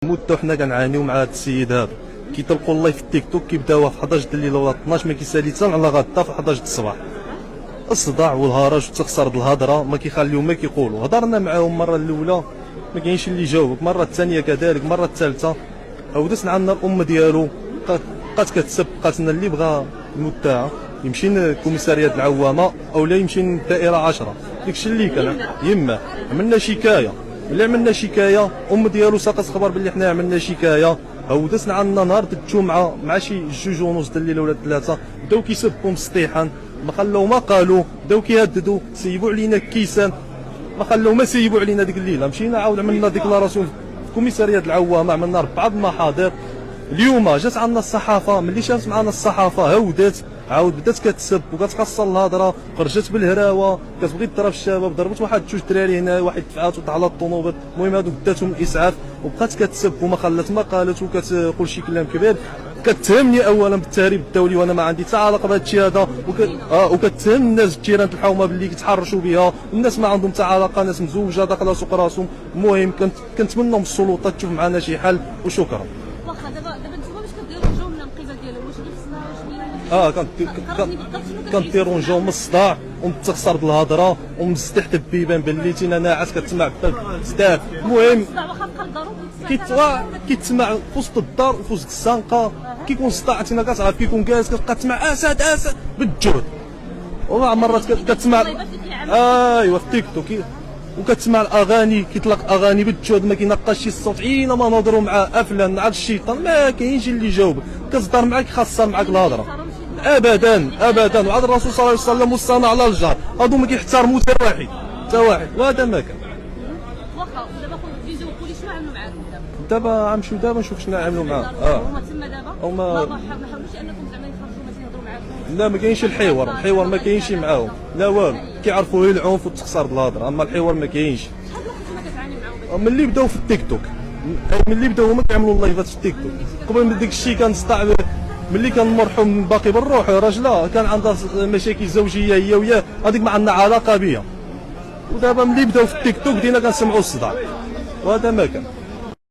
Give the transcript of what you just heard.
مدة وحنا كنعانيو مع هذا السيد هذا، كيطلقوا الله في التيك توك كيبداوها في 11 د الليل ولا 12 ما كيسالي حتى على غدا في 11 د الصباح. الصداع والهرج والتخسر د الهضره ما كيخليو ما كيقولوا. هضرنا معاهم المره الاولى ما كاينش اللي جاوبك، المره الثانيه كذلك، المره الثالثه عاودتنا عندنا الام ديالو بقات كتسب، بقات لنا اللي بغى المتاع يمشي لكوميساريات العوامه او لا يمشي للدائره 10. داكشي اللي كان يما عملنا شكايه، ملي عملنا شكايه ام ديالو ساقت خبر باللي حنا عملنا شكايه. عاودتنا عندنا نهار الجمعه مع شي 2:30 د الليل ولا 3 بداو كيسبوا مسطيحا، ما خلاو ما قالوا، بداو كيهددوا سيبوا علينا الكيسان، ما خلاو ما سيبوا علينا ديك الليله. مشينا عاود عملنا ديكلاراسيون في كوميساريات العوامه، عملنا 4 المحاضر. اليوم جات عندنا الصحافه، ملي جات معنا الصحافه هودات عاود بدات كتسب وكتقصر الهضره، خرجت بالهراوه كتبغي تضرب الشباب، ضربت واحد 2 دراري هنا، واحد دفعات وطلع على الطونوبات. المهم هادو داتهم الاسعاف وبقات كتسب وما خلات ما قالت وكتقول شي كلام كبير. كتهمني اولا بالتهريب الدولي وانا ما عندي حتى علاقه بهذا الشيء هذا، وكتهم الناس الجيران الحومه باللي كيتحرشوا بها، الناس ما عندهم حتى علاقه، ناس مزوجه داخله سوق راسهم. المهم كنتمنى من السلطات تشوف معنا شي حل وشكرا. واخا دابا نتوما باش كديروا الجو من القبل ديالو، واش غير خصنا كنديرونجيو من الصداع ومن التخسر د الهضره ومن السطح د البيبان باللي تينا ناعس كتسمع بزاف. المهم واخا بقى للضروري كيتسمع في وسط الدار وفي وسط الزنقه، كيكون الصداع تينا كتعرف كيكون جالس كتبقى تسمع اسد اسد بالجهد، ومع مرات كتسمع ايوا في التيك توك وكتسمع الاغاني، كيطلق اغاني بالجهد ما كينقاش الصوت. عينا ما نهضروا مع افلان مع الشيطان ما كاينش اللي يجاوبك، كتصدر معاك خاصه معاك الهضره ابدا ابدا. وعاد الرسول صلى الله عليه وسلم والصنع على الجار هادو ما كيحترموا حتى واحد حتى واحد، وهذا ما كان. واخا دابا كيجيو البوليس شنو عملوا معاكم دابا غنمشيو دابا نشوف شنو نعملوا معاهم. هما تما دابا هما ما حاولوش انكم زعما يخرجوا باش يهضروا معاكم؟ لا ما كاينش الحوار ما كاينش معاهم لا والو، كيعرفوا غير العنف والتخسر د الهضره، اما الحوار ما كاينش. شحال الوقت نتوما كتعانيو معاهم؟ ملي بداو في التيك توك، ملي بداو هما كيعملوا اللايفات في التيك توك. قبل من داك الشيء كان صداع ملي كان المرحوم باقي بالروح راجله كان عندها مشاكل زوجيه هي وياه، هذيك ما عندنا علاقه بها. ودابا ملي بداو في التيك توك بدينا كنسمعوا الصداع، وهذا ما كان.